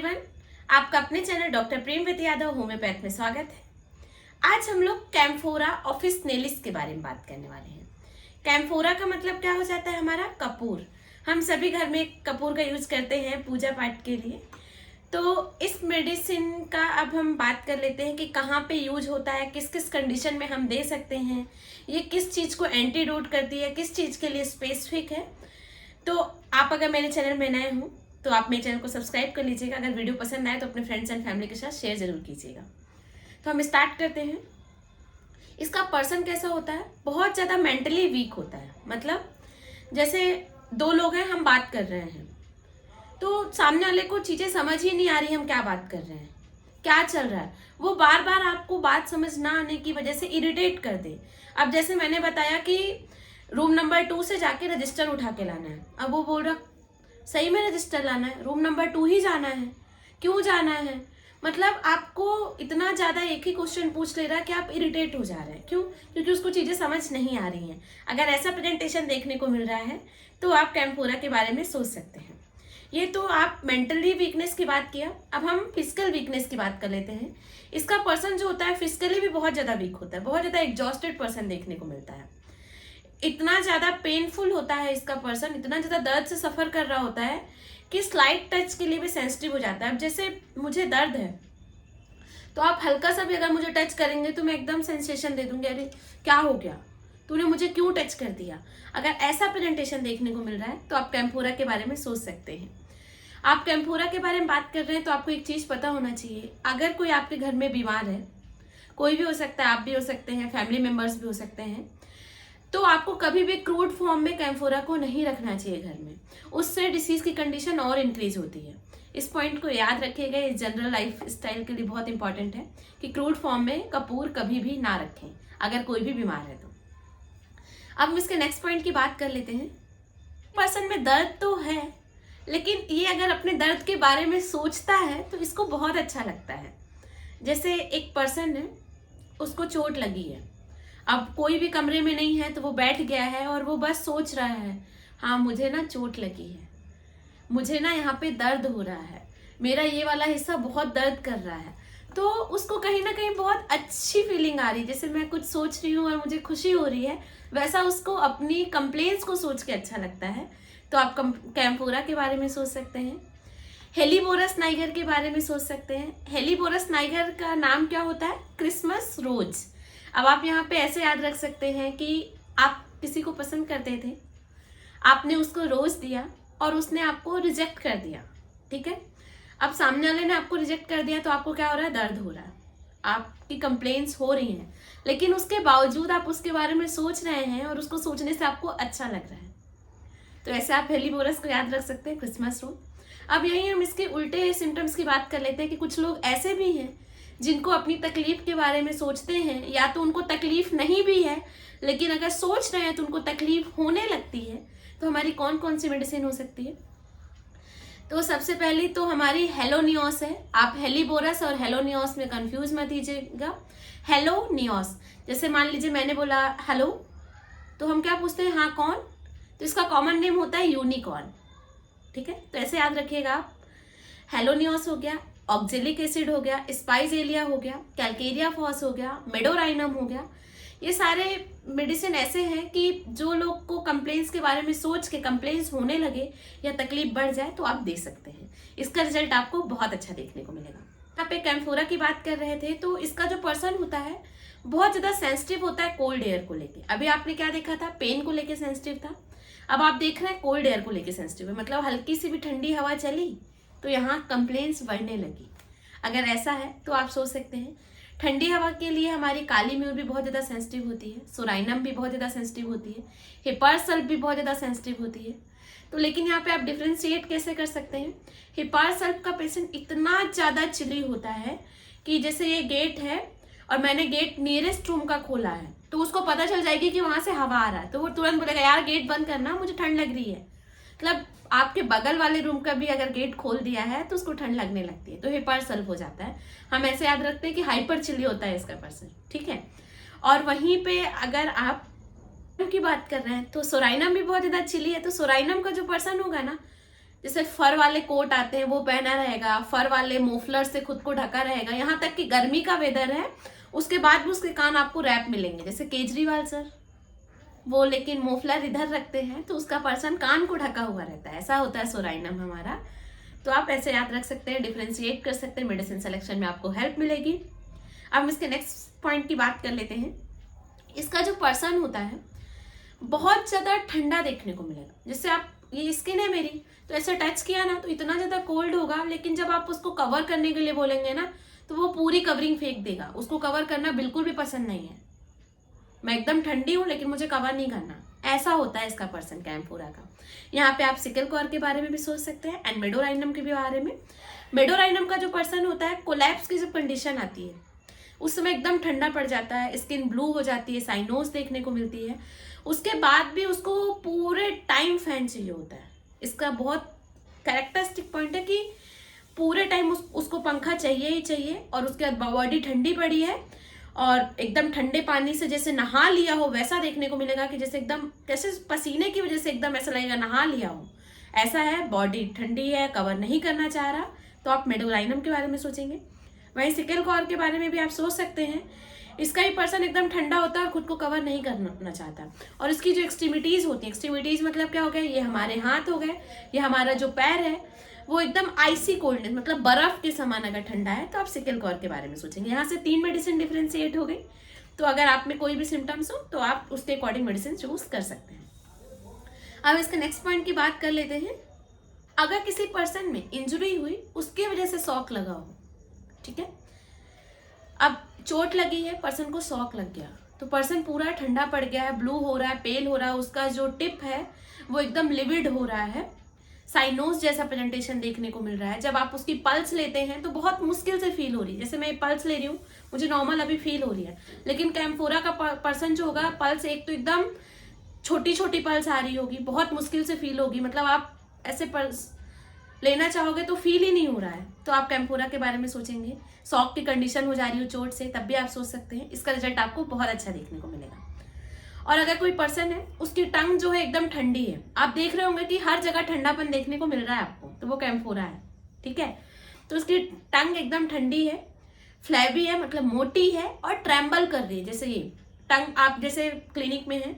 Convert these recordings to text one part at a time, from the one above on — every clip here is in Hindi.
एवरीवन, आपका अपने channel doctor Premvati Yadav homeopath में स्वागत है। आज हम लोग कैम्फोरा ऑफिसनेलिस के बारे में बात करने वाले हैं। कैम्फोरा का मतलब क्या हो जाता है? हमारा कपूर। हम सभी घर में कपूर का यूज करते हैं पूजा पाठ के लिए। तो इस मेडिसिन का अब हम बात कर लेते हैं कि कहाँ पे यूज होता है, किस किस कंडीशन में हम दे सकते हैं, ये किस चीज़ को एंटीडोट करती है, किस चीज़ के लिए स्पेसिफिक है। तो आप अगर मेरे चैनल में नए हो तो आप मेरे चैनल को सब्सक्राइब कर लीजिएगा। अगर वीडियो पसंद आए तो अपने फ्रेंड्स एंड फैमिली के साथ शेयर जरूर कीजिएगा। तो हम स्टार्ट करते हैं। इसका पर्सन कैसा होता है? बहुत ज़्यादा मेंटली वीक होता है। मतलब जैसे दो लोग हैं, हम बात कर रहे हैं तो सामने वाले को चीज़ें समझ ही नहीं आ रही हम क्या बात कर रहे हैं, क्या चल रहा है। वो बार बार आपको बात समझ ना आने की वजह से इरिटेट कर दे। अब जैसे मैंने बताया कि रूम नंबर 2 से जाके रजिस्टर उठा के लाना है। अब वो बोल रहा सही में रजिस्टर लाना है, रूम नंबर 2 ही जाना है, क्यों जाना है? मतलब आपको इतना ज़्यादा एक ही क्वेश्चन पूछ ले रहा है कि आप इरिटेट हो जा रहे हैं। क्यों? क्योंकि उसको चीज़ें समझ नहीं आ रही हैं। अगर ऐसा प्रेजेंटेशन देखने को मिल रहा है तो आप कैम्फोरा के बारे में सोच सकते हैं। ये तो आप मेंटली वीकनेस की बात किया। अब हम फिजिकल वीकनेस की बात कर लेते हैं। इसका पर्सन जो होता है फिजिकली भी बहुत ज़्यादा वीक होता है, बहुत ज़्यादा एग्जॉस्टेड पर्सन देखने को मिलता है। इतना ज़्यादा पेनफुल होता है इसका पर्सन, इतना ज़्यादा दर्द से सफ़र कर रहा होता है कि स्लाइट टच के लिए भी सेंसिटिव हो जाता है। अब जैसे मुझे दर्द है तो आप हल्का सा भी अगर मुझे टच करेंगे तो मैं एकदम सेंसेशन दे दूंगी, अरे क्या हो गया, तूने मुझे क्यों टच कर दिया। अगर ऐसा प्रेजेंटेशन देखने को मिल रहा है तो आप कैम्फोरा के बारे में सोच सकते हैं। आप कैम्फोरा के बारे में बात कर रहे हैं तो आपको एक चीज़ पता होना चाहिए। अगर कोई आपके घर में बीमार है, कोई भी हो सकता है, आप भी हो सकते हैं, फैमिली मेम्बर्स भी हो सकते हैं, तो आपको कभी भी क्रूड फॉर्म में कैम्फोरा को नहीं रखना चाहिए घर में। उससे डिसीज की कंडीशन और इंक्रीज होती है। इस पॉइंट को याद रखिएगा। इस जनरल लाइफ स्टाइल के लिए बहुत इंपॉर्टेंट है कि क्रूड फॉर्म में कपूर कभी भी ना रखें अगर कोई भी बीमार है तो। अब हम इसके नेक्स्ट पॉइंट की बात कर लेते हैं। पर्सन में दर्द तो है, लेकिन ये अगर अपने दर्द के बारे में सोचता है तो इसको बहुत अच्छा लगता है। जैसे एक पर्सन है, उसको चोट लगी है, अब कोई भी कमरे में नहीं है तो वो बैठ गया है और वो बस सोच रहा है, हाँ मुझे ना चोट लगी है, मुझे ना यहाँ पे दर्द हो रहा है, मेरा ये वाला हिस्सा बहुत दर्द कर रहा है। तो उसको कहीं ना कहीं बहुत अच्छी फीलिंग आ रही है, जैसे मैं कुछ सोच रही हूँ और मुझे खुशी हो रही है, वैसा उसको अपनी कंप्लेंट्स को सोच के अच्छा लगता है। तो आप कैम्फोरा के बारे में सोच सकते हैं। हेलीबोरस नाइगर के बारे में सोच सकते हैं। हेलीबोरस नाइगर का नाम क्या होता है? क्रिसमस रोज। अब आप यहाँ पे ऐसे याद रख सकते हैं कि आप किसी को पसंद करते थे, आपने उसको रोज दिया और उसने आपको रिजेक्ट कर दिया, ठीक है। अब सामने वाले ने आपको रिजेक्ट कर दिया तो आपको क्या हो रहा है? दर्द हो रहा है, आपकी कंप्लेंट्स हो रही हैं, लेकिन उसके बावजूद आप उसके बारे में सोच रहे हैं और उसको सोचने से आपको अच्छा लग रहा है। तो ऐसे आप हेलीबोरस को याद रख सकते हैं, क्रिसमस रोज। अब यही हम इसके उल्टे सिम्टम्स की बात कर लेते हैं कि कुछ लोग ऐसे भी हैं जिनको अपनी तकलीफ के बारे में सोचते हैं, या तो उनको तकलीफ नहीं भी है लेकिन अगर सोच रहे हैं तो उनको तकलीफ होने लगती है। तो हमारी कौन कौन सी मेडिसिन हो सकती है? तो सबसे पहली तो हमारी हेलोनियोस है। आप हेलीबोरस और हेलोनियोस में कंफ्यूज मत कीजिएगा। हेलोनियोस, जैसे मान लीजिए मैंने बोला हेलो तो हम क्या पूछते हैं? हाँ कौन? तो इसका कॉमन नेम होता है यूनिकॉर्न, ठीक है। तो ऐसे याद रखिएगा आप। हेलोनियोस हो गया, ऑक्जेलिक एसिड हो गया, स्पाइजेलिया हो गया, कैल्केरिया फॉस हो गया, मेडोराइनम हो गया। ये सारे मेडिसिन ऐसे हैं कि जो लोग को कंप्लेंट्स के बारे में सोच के कंप्लेंट्स होने लगे या तकलीफ बढ़ जाए तो आप दे सकते हैं। इसका रिजल्ट आपको बहुत अच्छा देखने को मिलेगा। आप एक कैम्फोरा की बात कर रहे थे, तो इसका जो पर्सन होता है बहुत ज़्यादा सेंसिटिव होता है कोल्ड एयर को लेके। अभी आपने क्या देखा था? पेन को लेके सेंसिटिव था। अब आप देख रहे हैं कोल्ड एयर को लेके सेंसिटिव है, मतलब हल्की सी भी ठंडी हवा चली तो यहाँ कंप्लेंट्स बढ़ने लगी। अगर ऐसा है तो आप सोच सकते हैं। ठंडी हवा के लिए हमारी काली म्यूर भी बहुत ज़्यादा सेंसिटिव होती है, सोराइनम भी बहुत ज़्यादा सेंसिटिव होती है, हिपारसल्फ भी बहुत ज़्यादा सेंसिटिव होती है। तो लेकिन यहाँ पे आप डिफ्रेंशिएट कैसे कर सकते हैं? हिपारसल्फ का पेशेंट इतना ज़्यादा चिली होता है कि जैसे ये गेट है और मैंने गेट नियरेस्ट रूम का खोला है तो उसको पता चल जाएगी कि वहाँ से हवा आ रहा है, तो वो तुरंत बोलेगा यार गेट बंद करना, मुझे ठंड लग रही है। मतलब आपके बगल वाले रूम का भी अगर गेट खोल दिया है तो उसको ठंड लगने लगती है, तो हिपारसल्फ हो जाता है। हम ऐसे याद रखते हैं कि हाइपर चिली होता है इसका पर्सन, ठीक है। और वहीं पे अगर आप की बात कर रहे हैं तो सोराइनम भी बहुत ज़्यादा चिली है, तो सोराइनम का जो पर्सन होगा ना, जैसे फर वाले कोट आते हैं वो पहना रहेगा, फर वाले मोफलर से खुद को ढका रहेगा, यहाँ तक कि गर्मी का वेदर है उसके बाद भी उसके कान आपको रैप मिलेंगे। जैसे केजरीवाल सर, वो लेकिन मोफलर इधर रखते हैं तो उसका पर्सन कान को ढका हुआ रहता है। ऐसा होता है सोराइनम हमारा। तो आप ऐसे याद रख सकते हैं, डिफ्रेंशिएट कर सकते हैं, मेडिसिन सिलेक्शन में आपको हेल्प मिलेगी। अब हम इसके नेक्स्ट पॉइंट की बात कर लेते हैं। इसका जो पर्सन होता है बहुत ज़्यादा ठंडा देखने को मिलेगा। जैसे आप, ये स्किन है मेरी, तो ऐसे टच किया ना तो इतना ज़्यादा कोल्ड होगा, लेकिन जब आप उसको कवर करने के लिए बोलेंगे ना तो वो पूरी कवरिंग फेंक देगा। उसको कवर करना बिल्कुल भी पसंद नहीं है। मैं एकदम ठंडी हूँ लेकिन मुझे कवर नहीं करना, ऐसा होता है इसका पर्सन कैम्फोरा का। यहाँ पे आप सिकल कॉर के बारे में भी सोच सकते हैं एंड मेडोराइनम के भी बारे में। मेडोराइनम का जो पर्सन होता है, कोलैप्स की जब कंडीशन आती है उस समय एकदम ठंडा पड़ जाता है, स्किन ब्लू हो जाती है, साइनोस देखने को मिलती है, उसके बाद भी उसको पूरे टाइम फैन चाहिए होता है। इसका बहुत कैरेक्टरिस्टिक पॉइंट है कि पूरे टाइम उसको पंखा चाहिए ही चाहिए। और उसके बाद बॉडी ठंडी पड़ी है और एकदम ठंडे पानी से जैसे नहा लिया हो वैसा देखने को मिलेगा, कि जैसे एकदम जैसे पसीने की वजह से एकदम ऐसा लगेगा नहा लिया हो, ऐसा है। बॉडी ठंडी है, कवर नहीं करना चाह रहा, तो आप मेडोराइनम के बारे में सोचेंगे। वहीं सिकल कॉर के बारे में भी आप सोच सकते हैं। इसका ही पर्सन एकदम ठंडा होता है और खुद को कवर नहीं करना चाहता। और इसकी जो एक्सट्रीमिटीज होती है, एक्सट्रीमिटीज मतलब क्या हो गया, ये हमारे हाथ हो गए, ये हमारा जो पैर है वो एकदम आइसी कोल्डनेस, मतलब बर्फ के समान अगर ठंडा है तो आप सिकल कॉर के बारे में सोचेंगे। यहाँ से 3 मेडिसिन डिफ्रेंशिएट हो गई। तो अगर आप में कोई भी सिम्टम्स हो तो आप उसके अकॉर्डिंग मेडिसिन चूज कर सकते हैं। अब इसके नेक्स्ट पॉइंट की बात कर लेते हैं। अगर किसी पर्सन में इंजरी हुई, उसकी वजह से शॉक लगा हो, ठीक है, अब चोट लगी है, पर्सन को शॉक लग गया, तो पर्सन पूरा ठंडा पड़ गया है, ब्लू हो रहा है, पेल हो रहा है, उसका जो टिप है वो एकदम लिविड हो रहा है, साइनोस जैसा प्रेजेंटेशन देखने को मिल रहा है। जब आप उसकी पल्स लेते हैं तो बहुत मुश्किल से फील हो रही है। जैसे मैं पल्स ले रही हूँ, मुझे नॉर्मल अभी फील हो रही है, लेकिन कैम्फोरा का पर्सन जो होगा, पल्स एक तो एकदम छोटी छोटी पल्स आ रही होगी, बहुत मुश्किल से फील होगी, मतलब आप ऐसे पल्स लेना चाहोगे तो फील ही नहीं हो रहा है, तो आप कैम्फोरा के बारे में सोचेंगे। शॉक की कंडीशन हो जा रही हो चोट से, तब भी आप सोच सकते हैं। इसका रिजल्ट आपको बहुत अच्छा देखने को मिलेगा। और अगर कोई पर्सन है, उसकी टंग जो है एकदम ठंडी है, आप देख रहे होंगे कि हर जगह ठंडापन देखने को मिल रहा है आपको, तो वो कैम्फोरा है, ठीक है। तो उसकी टंग एकदम ठंडी है, फ्लैबी है, मतलब मोटी है और ट्रैम्बल कर रही है। जैसे ये टंग, आप जैसे क्लिनिक में हैं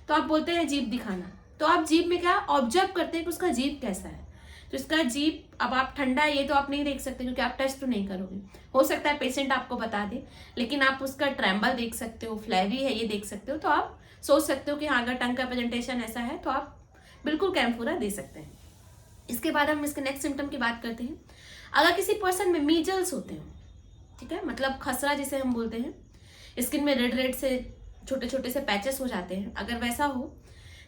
तो आप बोलते हैं जीभ दिखाना, तो आप जीभ में क्या ऑब्जर्व करते हैं कि उसका जीभ कैसा है। तो इसका जीभ, अब आप ठंडा है ये तो आप नहीं देख सकते क्योंकि आप टेस्ट तो नहीं करोगे, हो सकता है पेशेंट आपको बता दे, लेकिन आप उसका ट्रैम्बल देख सकते हो, फ्लैवी है ये देख सकते हो, तो आप सोच सकते हो कि हाँ अगर टंग का प्रेजेंटेशन ऐसा है तो आप बिल्कुल कैम्फोरा दे सकते हैं। इसके बाद हम इसके नेक्स्ट सिम्टम की बात करते हैं। अगर किसी पर्सन में मीजल्स होते हो, ठीक है, मतलब खसरा जिसे हम बोलते हैं, स्किन में रेड रेड से छोटे छोटे से पैचेस हो जाते हैं, अगर वैसा हो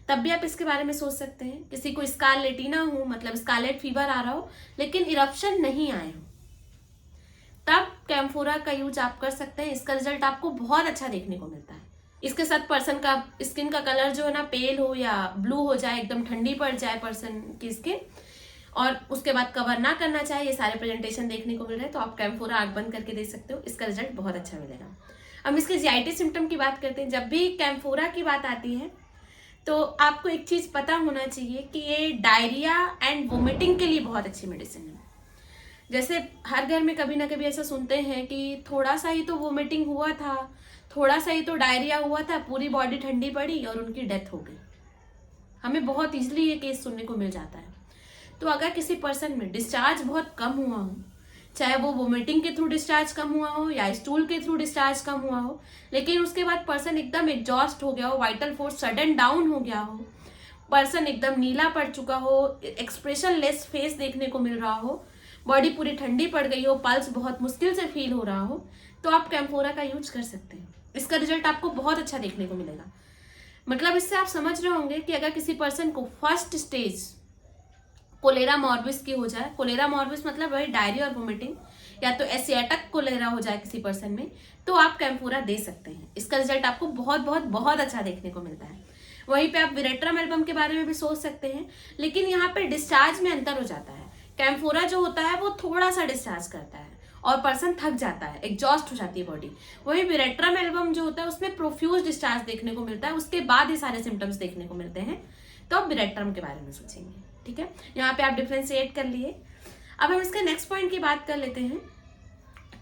तब भी आप इसके बारे में सोच सकते हैं। किसी को स्कारलेटिना हो, मतलब स्कारलेट फीवर आ रहा हो लेकिन इरप्शन नहीं आए हो, तब कैम्फोरा का यूज आप कर सकते हैं। इसका रिजल्ट आपको बहुत अच्छा देखने को मिलता है। इसके साथ पर्सन का स्किन का कलर जो है ना, पेल हो या ब्लू हो जाए, एकदम ठंडी पड़ जाए पर्सन की स्किन, और उसके बाद कवर ना करना चाहिए, ये सारे प्रेजेंटेशन देखने को मिल रहे हैं, तो आप कैम्फोरा आंख बंद करके देख सकते हो। इसका रिजल्ट बहुत अच्छा मिलेगा। अब इसके जीआईटी सिम्टम की बात करते हैं। जब भी कैम्फोरा की बात आती है तो आपको एक चीज पता होना चाहिए कि ये डायरिया एंड वोमिटिंग के लिए बहुत अच्छी मेडिसिन है। जैसे हर घर में कभी ना कभी ऐसा सुनते हैं कि थोड़ा सा ही तो वोमिटिंग हुआ था, थोड़ा सा ही तो डायरिया हुआ था, पूरी बॉडी ठंडी पड़ी और उनकी डेथ हो गई। हमें बहुत इजीली ये केस सुनने को मिल जाता है। तो अगर किसी पर्सन में डिस्चार्ज बहुत कम हुआ हो, चाहे वो वोमिटिंग के थ्रू डिस्चार्ज कम हुआ हो या स्टूल के थ्रू डिस्चार्ज कम हुआ हो, लेकिन उसके बाद पर्सन एकदम एग्जॉस्ट हो गया हो, वाइटल फोर्स सडन डाउन हो गया हो, पर्सन एकदम नीला पड़ चुका हो, एक्सप्रेशन लेस फेस देखने को मिल रहा हो, बॉडी पूरी ठंडी पड़ गई हो, पल्स बहुत मुश्किल से फील हो रहा हो, तो आप कैम्फोरा का यूज कर सकते हैं। इसका रिजल्ट आपको बहुत अच्छा देखने को मिलेगा। मतलब इससे आप समझ रहे होंगे कि अगर किसी पर्सन को फर्स्ट स्टेज कोलेरा मॉर्बिस की हो जाए, कोलेरा मॉर्बिस मतलब वही डायरिया और वोमिटिंग, या तो एसियाटिक कोलेरा हो जाए किसी पर्सन में, तो आप कैम्फोरा दे सकते हैं। इसका रिजल्ट आपको बहुत बहुत बहुत अच्छा देखने को मिलता है। वहीं पे आप विरेट्रम एल्बम के बारे में भी सोच सकते हैं, लेकिन यहाँ पे डिस्चार्ज में अंतर हो जाता है। कैम्फोरा जो होता है वो थोड़ा सा डिस्चार्ज करता है और पर्सन थक जाता है, एग्जॉस्ट हो जाती है बॉडी। वही विरेट्रम एल्बम जो होता है उसमें प्रोफ्यूज डिस्चार्ज देखने को मिलता है, उसके बाद ही सारे सिम्टम्स देखने को मिलते हैं। तो आप विरेट्रम के बारे में सोचेंगे, ठीक है, यहाँ पे आप डिफ्रेंशिएट कर लिए। अब हम इसके नेक्स्ट पॉइंट की बात कर लेते हैं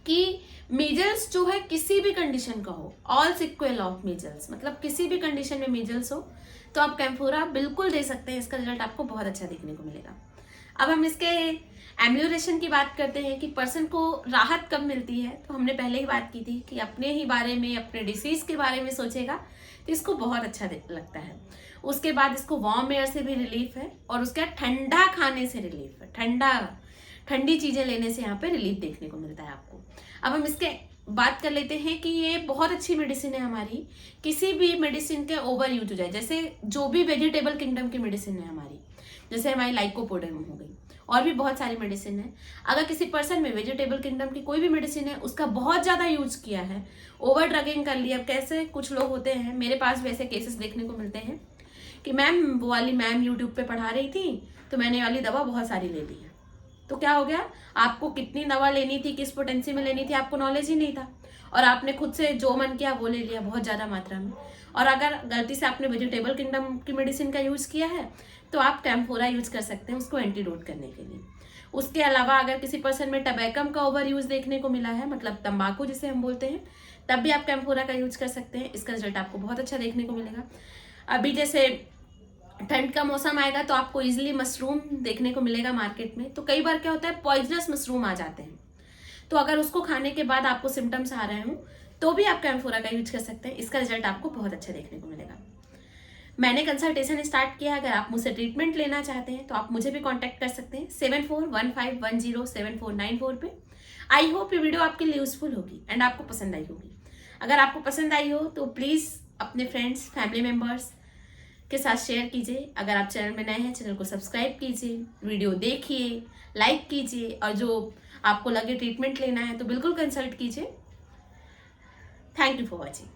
कि मीजल्स जो है किसी भी कंडीशन का हो, ऑल सिक्वेल ऑफ मीजल्स, मतलब किसी भी कंडीशन में मीजल्स हो तो आप कैम्फोरा बिल्कुल दे सकते हैं, इसका रिजल्ट आपको बहुत अच्छा देखने को मिलेगा। अब हम इसके एम्यूरेशन की बात करते हैं कि पर्सन को राहत कब मिलती है। तो हमने पहले ही बात की थी कि अपने ही बारे में, अपने डिसीज के बारे में सोचेगा तो इसको बहुत अच्छा लगता है। उसके बाद इसको वार्म एयर से भी रिलीफ है, और उसके बाद ठंडा खाने से रिलीफ है, ठंडी चीजें लेने से यहाँ पे रिलीफ देखने को मिलता है आपको। अब हम इसके बात कर लेते हैं कि ये बहुत अच्छी मेडिसिन है हमारी, किसी भी मेडिसिन के ओवर यूज हो जाए, जैसे जो भी वेजिटेबल किंगडम की मेडिसिन है हमारी, जैसे हमारी लाइकोपोडियम हो गई, और भी बहुत सारी मेडिसिन है। अगर किसी पर्सन में वेजिटेबल किंगडम की कोई भी मेडिसिन है, उसका बहुत ज्यादा यूज किया है, ओवर ड्रगिंग कर लिया, कैसे कुछ लोग होते हैं, मेरे पास भी ऐसे केसेस देखने को मिलते हैं कि मैम वो वाली मैम यूट्यूब पे पढ़ा रही थी तो मैंने वाली दवा बहुत सारी ले ली है। तो क्या हो गया, आपको कितनी दवा लेनी थी, किस पोटेंसी में लेनी थी, आपको नॉलेज ही नहीं था, और आपने खुद से जो मन किया वो ले लिया बहुत ज्यादा मात्रा में। और अगर गलती से आपने वेजिटेबल किंगडम की मेडिसिन का यूज किया है तो आप कैम्फोरा यूज कर सकते हैं उसको एंटीडोट करने के लिए। उसके अलावा अगर किसी पर्सन में टबैकम का ओवर यूज देखने को मिला है, मतलब तंबाकू जिसे हम बोलते हैं, तब भी आप कैम्फोरा का यूज कर सकते हैं, इसका रिजल्ट आपको बहुत अच्छा देखने को मिलेगा। अभी जैसे ठंड का मौसम आएगा तो आपको इजीली मशरूम देखने को मिलेगा मार्केट में। तो कई बार क्या होता है, पॉइजनस मशरूम आ जाते हैं, तो अगर उसको खाने के बाद आपको सिम्टम्स आ रहे हो तो भी आप कैम्फोरा का यूज कर सकते हैं, इसका रिजल्ट आपको बहुत अच्छा देखने को मिलेगा। मैंने कंसल्टेशन स्टार्ट किया, अगर आप मुझसे ट्रीटमेंट लेना चाहते हैं तो आप मुझे भी कांटेक्ट कर सकते हैं 7415107494 पे। आई होप ये वीडियो आपके लिए यूजफुल होगी एंड आपको पसंद आई होगी। अगर आपको पसंद आई हो तो प्लीज़ अपने फ्रेंड्स, फैमिली मेम्बर्स के साथ शेयर कीजिए। अगर आप चैनल में नए हैं, चैनल को सब्सक्राइब कीजिए, वीडियो देखिए, लाइक कीजिए, और जो आपको लगे ट्रीटमेंट लेना है तो बिल्कुल कंसल्ट कीजिए। Thank you for watching.